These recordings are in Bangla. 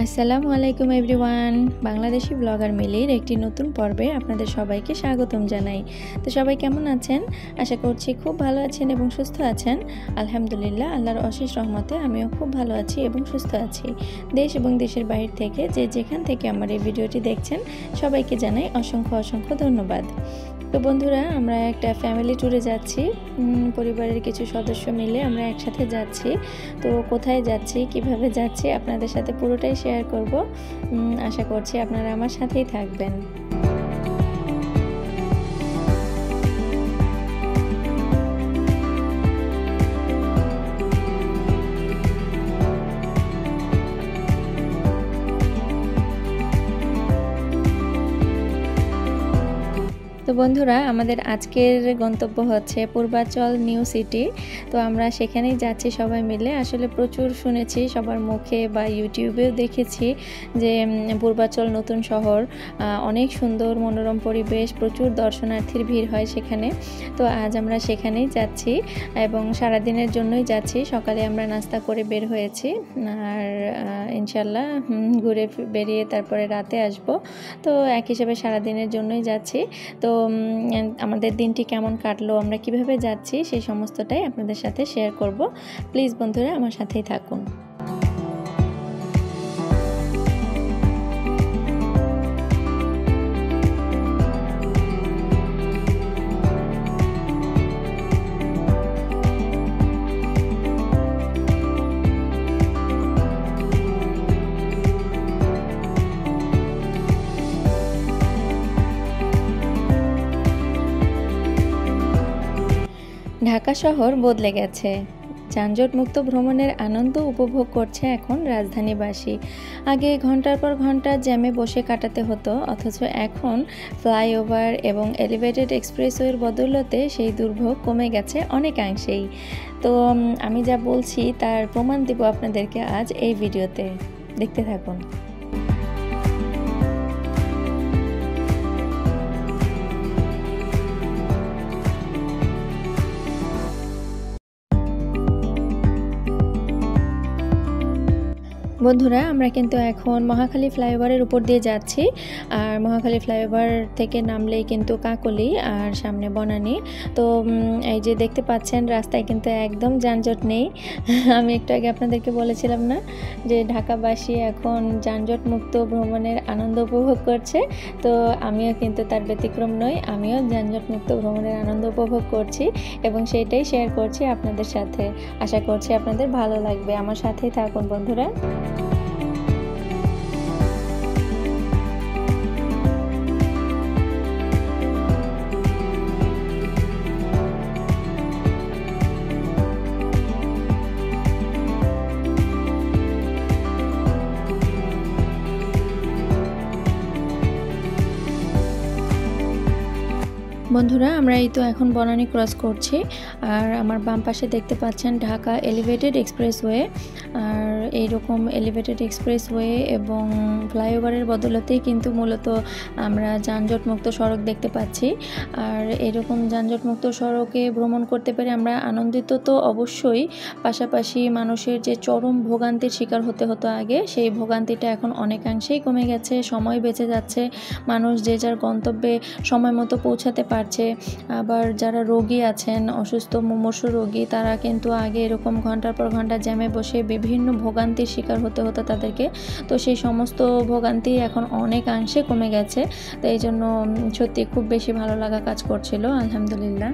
আসসালামু আলাইকুম এভরিওয়ান। বাংলাদেশি ব্লগার মিলির একটি নতুন পর্বে আপনাদের সবাইকে স্বাগতম জানাই। তো সবাই কেমন আছেন? আশা করছি খুব ভালো আছেন এবং সুস্থ আছেন। আলহামদুলিল্লাহ, আল্লাহর অশেষ রহমতে আমিও খুব ভালো আছি এবং সুস্থ আছি। দেশ এবং দেশের বাইরে থেকে যে যেখান থেকে আমার এই ভিডিওটি দেখছেন সবাইকে জানাই অসংখ্য ধন্যবাদ। তো বন্ধুরা, আমরা একটা ফ্যামিলি ট্যুরে যাচ্ছি, পরিবারের কিছু সদস্য মিলে আমরা একসাথে যাচ্ছি। তো কোথায় যাচ্ছি, কিভাবে যাচ্ছি আপনাদের সাথে পুরোটাই শেয়ার করব। আশা করছি আপনারা আমার সাথেই থাকবেন। তো বন্ধুরা, আমাদের আজকের গন্তব্য হচ্ছে পূর্বাচল নিউ সিটি। তো আমরা সেখানেই যাচ্ছি সবাই মিলে। আসলে প্রচুর শুনেছি সবার মুখে বা ইউটিউবেও দেখেছি যে পূর্বাচল নতুন শহর, অনেক সুন্দর মনোরম পরিবেশ, প্রচুর দর্শনার্থীর ভিড় হয় সেখানে। তো আজ আমরা সেখানেই যাচ্ছি এবং সারাদিনের জন্যই যাচ্ছি। সকালে আমরা নাস্তা করে বের হয়েছি, আর ইনশাল্লাহ ঘুরে বেরিয়ে তারপরে রাতে আসব। তো এক হিসেবে সারাদিনের জন্যই যাচ্ছি। তো আমাদের দিনটি কেমন কাটলো, আমরা কিভাবে যাচ্ছি, সেই সমস্তটাই আপনাদের সাথে শেয়ার করব। প্লিজ বন্ধুরা আমার সাথেই থাকুন। ঢাকা শহর বদলে গেছে। যানজটমুক্ত ভ্রমণের আনন্দ উপভোগ করছে এখন রাজধানীবাসী। আগে ঘন্টার পর ঘন্টা জ্যামে বসে কাটাতে হতো, অথচ এখন ফ্লাইওভার এবং এলিভেটেড এক্সপ্রেসওয়ের বদৌলতে সেই দুর্ভোগ কমে গেছে অনেকাংশেই। তো আমি যা বলছি তার প্রমাণ দিব আপনাদেরকে আজ এই ভিডিওতে, দেখতে থাকুন। বন্ধুরা, আমরা কিন্তু এখন মহাখালী ফ্লাইওভারের উপর দিয়ে যাচ্ছি। আর মহাখালী ফ্লাইওভার থেকে নামলেই কিন্তু কাকলী আর সামনে বনানী। তো এই যে দেখতে পাচ্ছেন, রাস্তায় কিন্তু একদম যানজট নেই। আমি একটু আগে আপনাদেরকে বলেছিলাম না যে ঢাকাবাসী এখন যানজট মুক্ত ভ্রমণের আনন্দ উপভোগ করছে। তো আমিও কিন্তু তার ব্যতিক্রম নই, আমিও যানজট মুক্ত ভ্রমণের আনন্দ উপভোগ করছি এবং সেইটাই শেয়ার করছি আপনাদের সাথে। আশা করছি আপনাদের ভালো লাগবে, আমার সাথেই থাকুন বন্ধুরা। বন্ধুরা, আমরা এই তো এখন বনানী ক্রস করছি। আর আমার বাম পাশে দেখতে পাচ্ছেন ঢাকা এলিভেটেড এক্সপ্রেসওয়ে। আর এইরকম এলিভেটেড এক্সপ্রেসওয়ে এবং ফ্লাইওভারের বদলতেই কিন্তু মূলত আমরা যানজটমুক্ত সড়ক দেখতে পাচ্ছি। আর এরকম যানজটমুক্ত সড়কে ভ্রমণ করতে পেরে আমরা আনন্দিত তো অবশ্যই, পাশাপাশি মানুষের যে চরম ভোগান্তির শিকার হতে হতো আগে, সেই ভোগান্তিটা এখন অনেকাংশেই কমে গেছে। সময় বেঁচে যাচ্ছে, মানুষ যে যার গন্তব্যে সময় মতো পৌঁছাতে পারছে। আবার যারা রোগী আছেন, অসুস্থ মুমূর্ষু রোগী, তারা কিন্তু আগে এরকম ঘন্টার পর ঘন্টা জ্যামে বসে বিভিন্ন ভোগান্তির শিকার হতে হতো তাদেরকে। তো সেই সমস্ত ভোগান্তি এখন অনেকাংশে কমে গেছে। তো এই জন্য সত্যি খুব বেশি ভালো লাগা কাজ করছিল, আলহামদুলিল্লাহ।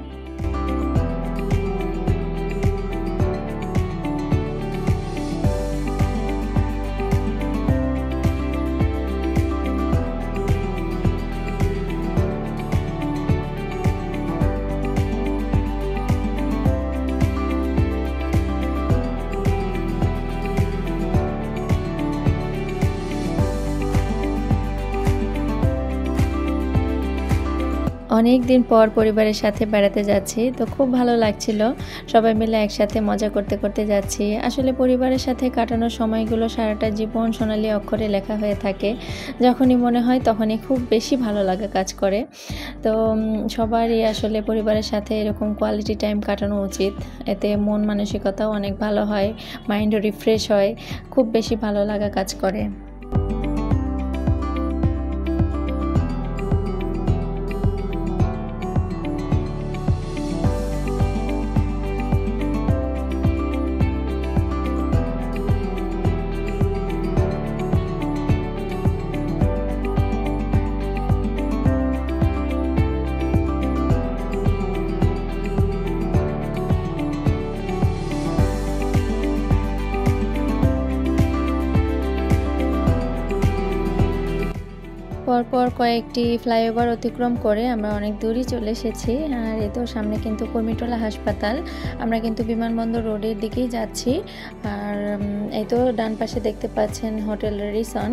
অনেক দিন পর পরিবারের সাথে বেড়াতে যাচ্ছি, তো খুব ভালো লাগছিল। সবাই মিলে একসাথে মজা করতে করতে যাচ্ছি। আসলে পরিবারের সাথে কাটানোর সময়গুলো সারাটা জীবন সোনালী অক্ষরে লেখা হয়ে থাকে। যখনই মনে হয় তখনই খুব বেশি ভালো লাগা কাজ করে। তো সবারই আসলে পরিবারের সাথে এরকম কোয়ালিটি টাইম কাটানো উচিত। এতে মন মানসিকতাও অনেক ভালো হয়, মাইন্ডও রিফ্রেশ হয়, খুব বেশি ভালো লাগা কাজ করে। পর কয়েকটি ফ্লাইওভার অতিক্রম করে আমরা অনেক দূরই চলে এসেছি। আর এই তো সামনে কিন্তু কুর্মিটোলা হাসপাতাল। আমরা কিন্তু বিমানবন্দর রোডের দিকেই যাচ্ছি। আর এই তো ডান পাশে দেখতে পাচ্ছেন হোটেল রেডিসন।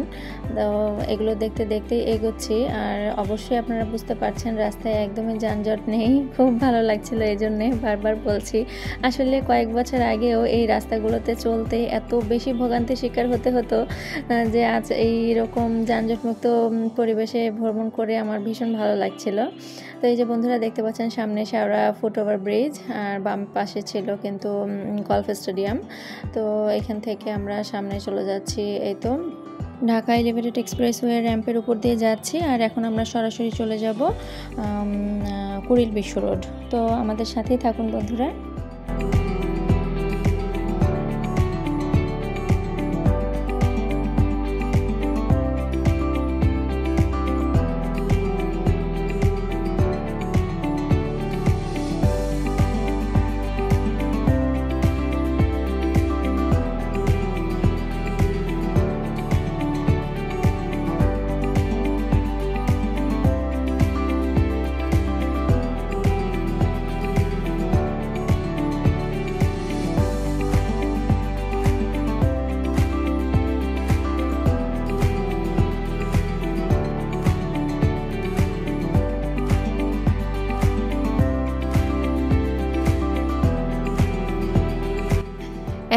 তো এগুলো দেখতে দেখতে এগোচ্ছি। আর অবশ্যই আপনারা বুঝতে পারছেন রাস্তায় একদমই যানজট নেই, খুব ভালো লাগছিল। এই জন্যে বারবার বলছি, আসলে কয়েক বছর আগেও এই রাস্তাগুলোতে চলতে এত বেশি ভোগান্তির শিকার হতে হতো যে আজ এইরকম যানজটমুক্ত পরিবেশে ভ্রমণ করে আমার ভীষণ ভালো লাগছিল। তো এই যে বন্ধুরা দেখতে পাচ্ছেন সামনে শেওড়া ফুটওভার ব্রিজ, আর বাম পাশে ছিল কিন্তু গলফ স্টেডিয়াম। তো এখান থেকে আমরা সামনে চলে যাচ্ছি। এই তো ঢাকা এলিভেটেড এক্সপ্রেসওয়ে র্যাম্পের উপর দিয়ে যাচ্ছি। আর এখন আমরা সরাসরি চলে যাব কুড়িল বিশ্ব রোড। তো আমাদের সাথেই থাকুন বন্ধুরা।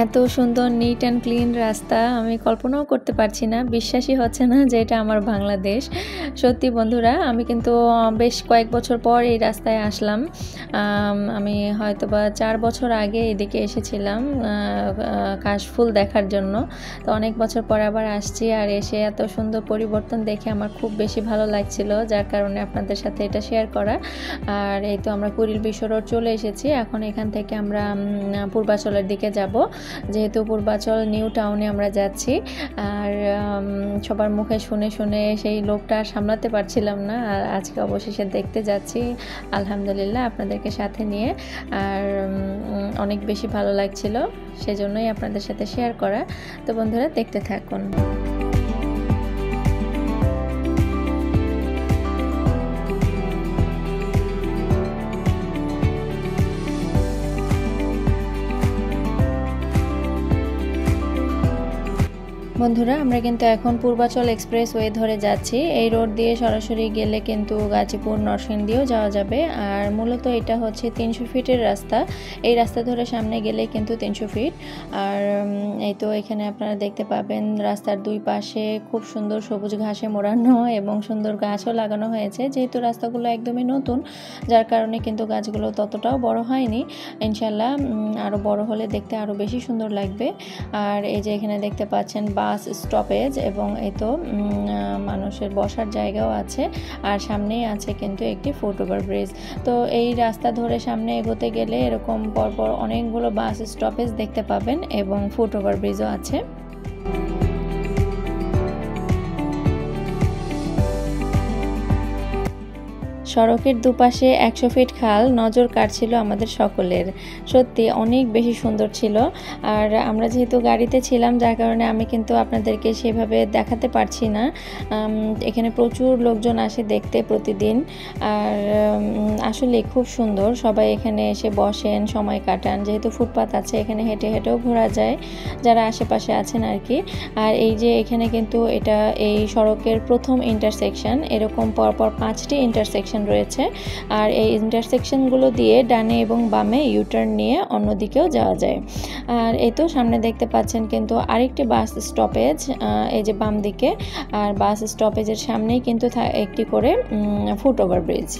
এত সুন্দর নিট অ্যান্ড ক্লিন রাস্তা আমি কল্পনাও করতে পারছি না, বিশ্বাসই হচ্ছে না যে এটা আমার বাংলাদেশ। সত্যি বন্ধুরা, আমি কিন্তু বেশ কয়েক বছর পর এই রাস্তায় আসলাম। আমি হয়তো বা 4 বছর আগে এদিকে এসেছিলাম কাশফুল দেখার জন্য। তো অনেক বছর পর আবার আসছি, আর এসে এত সুন্দর পরিবর্তন দেখে আমার খুব বেশি ভালো লাগছিল, যার কারণে আপনাদের সাথে এটা শেয়ার করা। আর এই তো আমরা কুড়িল বিশ্ব রোড চলে এসেছি। এখন এখান থেকে আমরা পূর্বাচলের দিকে যাব, যেহেতু পূর্বাচল নিউ টাউনে আমরা যাচ্ছি। আর সবার মুখে শুনে শুনে সেই লোভটা সামলাতে পারছিলাম না, আর আজকে অবশেষে দেখতে যাচ্ছি আলহামদুলিল্লাহ আপনাদেরকে সাথে নিয়ে। আর অনেক বেশি ভালো লাগছিল, সেজন্যই আপনাদের সাথে শেয়ার করা। তো বন্ধুরা দেখতে থাকুন। বন্ধুরা আমরা কিন্তু এখন পূর্বাচল এক্সপ্রেসওয়ে ধরে যাচ্ছি। এই রোড দিয়ে সরাসরি গেলে কিন্তু গাজীপুর নরসিংদীও যাওয়া যাবে। আর মূলত এটা হচ্ছে 300 ফিটের রাস্তা। এই রাস্তা ধরে সামনে গেলে কিন্তু 300 ফিট। আর এই তো এখানে আপনারা দেখতে পাবেন রাস্তার দুই পাশে খুব সুন্দর সবুজ ঘাসে মোড়ানো এবং সুন্দর গাছও লাগানো হয়েছে। যেহেতু রাস্তাগুলো একদমই নতুন, যার কারণে কিন্তু গাছগুলো ততটাও বড় হয়নি। ইনশাল্লাহ আরও বড় হলে দেখতে আরও বেশি সুন্দর লাগবে। আর এই যে এখানে দেখতে পাচ্ছেন বাস স্টপেজ, এবং এই তো মানুষের বসার জায়গাও আছে। আর সামনেই আছে কিন্তু একটি ফুটওভার ব্রিজ। তো এই রাস্তা ধরে সামনে এগোতে গেলে এরকম পরপর অনেকগুলো বাস স্টপেজ দেখতে পাবেন, এবং ফুটওভার ব্রিজও আছে। সড়কের দুপাশে 100 ফিট খাল নজর কাটছিল আমাদের সকলের। সত্যি অনেক বেশি সুন্দর ছিল। আর আমরা যেহেতু গাড়িতে ছিলাম, যার কারণে আমি কিন্তু আপনাদেরকে সেভাবে দেখাতে পারছি না। এখানে প্রচুর লোকজন আসে দেখতে প্রতিদিন। আর আসলে খুব সুন্দর, সবাই এখানে এসে বসেন, সময় কাটান। যেহেতু ফুটপাত আছে, এখানে হেঁটে হেঁটেও ঘোরা যায় যারা আশেপাশে আছেন আর কি। আর এই যে এখানে কিন্তু এটা এই সড়কের প্রথম ইন্টারসেকশন। এরকম পরপর 5টি ইন্টারসেকশন রয়েছে। আর এই ইন্টারসেকশনগুলো দিয়ে ডানে এবং বামে ইউটার্ন নিয়ে অন্যদিকেও যাওয়া যায়। আর এই তো সামনে দেখতে পাচ্ছেন কিন্তু আরেকটি বাস স্টপেজ, এই যে বাম দিকে। আর বাস স্টপেজের সামনেই কিন্তু একটি করে ফুটওভার ব্রিজ।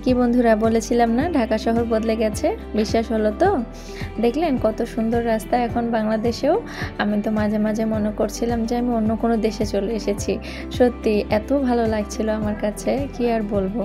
কি বন্ধুরা, বলেছিলাম না ঢাকা শহর বদলে গেছে? বিশ্বাস হলো তো? দেখলেন কত সুন্দর রাস্তা এখন বাংলাদেশেও। আমি তো মাঝে মাঝে মনে করছিলাম যে আমি অন্য কোনো দেশে চলে এসেছি। সত্যি এত ভালো লাগছিল আমার কাছে, কি আর বলবো।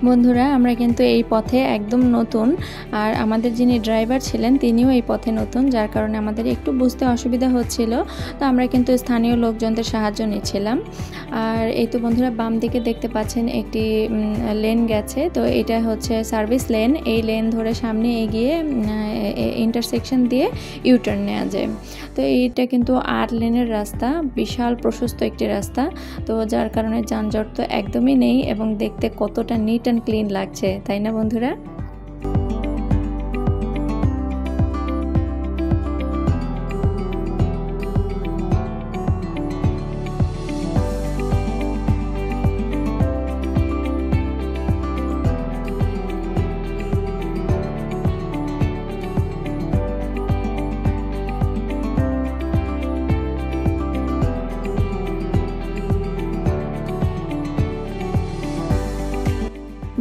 বন্ধুরা আমরা কিন্তু এই পথে একদম নতুন, আর আমাদের যিনি ড্রাইভার ছিলেন তিনিও এই পথে নতুন, যার কারণে আমাদের একটু বুঝতে অসুবিধা হচ্ছিল। তো আমরা কিন্তু স্থানীয় লোকজনদের সাহায্য নিচ্ছিলাম। আর এই তো বন্ধুরা বাম দিকে দেখতে পাচ্ছেন একটি লেন গেছে, তো এটা হচ্ছে সার্ভিস লেন। এই লেন ধরে সামনে এগিয়ে ইন্টারসেকশন দিয়ে ইউটার্ন নেওয়া যায়। তো এইটা কিন্তু 8 লেনের রাস্তা, বিশাল প্রশস্ত একটি রাস্তা, তো যার কারণে যানজট তো একদমই নেই এবং দেখতে কতটা নিট অ্যান্ড ক্লিন লাগছে, তাই না বন্ধুরা?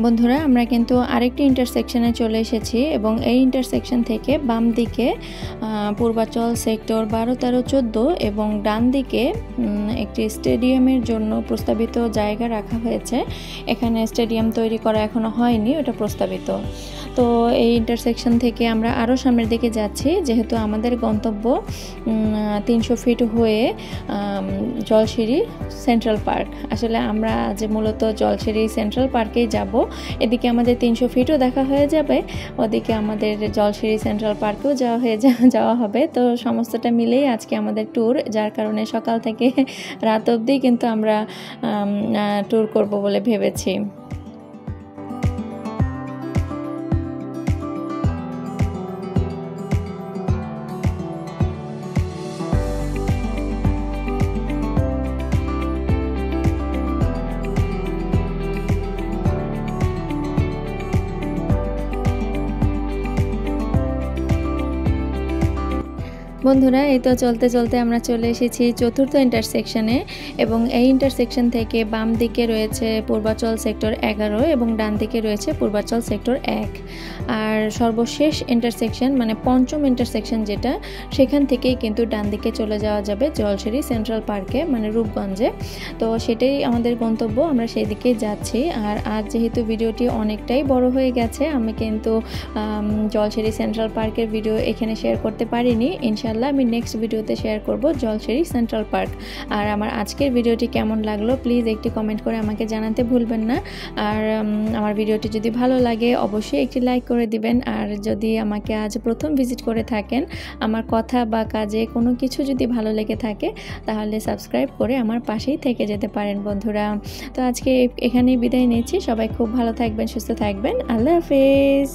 বন্ধুরা আমরা কিন্তু আরেকটি ইন্টারসেকশনে চলে এসেছি এবং এই ইন্টারসেকশন থেকে বাম দিকে পূর্বাচল সেক্টর 12, 13, 14 এবং ডান দিকে একটি স্টেডিয়ামের জন্য প্রস্তাবিত জায়গা রাখা হয়েছে। এখানে স্টেডিয়াম তৈরি করা এখনো হয়নি, ওটা প্রস্তাবিত। তো এই ইন্টারসেকশন থেকে আমরা আরও সামনের দিকে যাচ্ছি, যেহেতু আমাদের গন্তব্য 300 ফিট হয়ে জলসিঁড়ি সেন্ট্রাল পার্ক। আসলে আমরা যে মূলত জলসিঁড়ি সেন্ট্রাল পার্কেই যাব। এদিকে আমাদের 300 ফিটও দেখা হয়ে যাবে, ওদিকে আমাদের জলসিঁড়ি সেন্ট্রাল পার্কেও যাওয়া হবে। তো সমস্তটা মিলেই আজকে আমাদের ট্যুর, যার কারণে সকাল থেকে রাত অবধি কিন্তু আমরা ট্যুর করব বলে ভেবেছি। বন্ধুরা এই তো চলতে চলতে আমরা চলে এসেছি 4র্থ ইন্টারসেকশনে এবং এই ইন্টারসেকশন থেকে বাম দিকে রয়েছে পূর্বাচল সেক্টর 11 এবং ডান দিকে রয়েছে পূর্বাচল সেক্টর 1। আর সর্বশেষ ইন্টারসেকশন মানে পঞ্চম ইন্টারসেকশন যেটা, সেখান থেকেই কিন্তু ডান দিকে চলে যাওয়া যাবে জলসিঁড়ি সেন্ট্রাল পার্কে মানে রূপগঞ্জে। তো সেটাই আমাদের গন্তব্য, আমরা সেই দিকেই যাচ্ছি। আর আজ যেহেতু ভিডিওটি অনেকটাই বড় হয়ে গেছে, আমি কিন্তু জলসিঁড়ি সেন্ট্রাল পার্কের ভিডিও এখানে শেয়ার করতে পারিনি। ইনশাআল্লাহ আমি নেক্সট ভিডিওতে শেয়ার করব জলসিঁড়ি সেন্ট্রাল পার্ক। আর আমার আজকের ভিডিওটি কেমন লাগলো প্লিজ একটি কমেন্ট করে আমাকে জানাতে ভুলবেন না। আর আমার ভিডিওটি যদি ভালো লাগে অবশ্যই একটি লাইক করে দিবেন। আর যদি আমাকে আজ প্রথম ভিজিট করে থাকেন, আমার কথা বা কাজে কোনো কিছু যদি ভালো লেগে থাকে, তাহলে সাবস্ক্রাইব করে আমার পাশেই থেকে যেতে পারেন বন্ধুরা। তো আজকে এখানেই বিদায় নিচ্ছি। সবাই খুব ভালো থাকবেন, সুস্থ থাকবেন। আল্লাহ হাফেজ।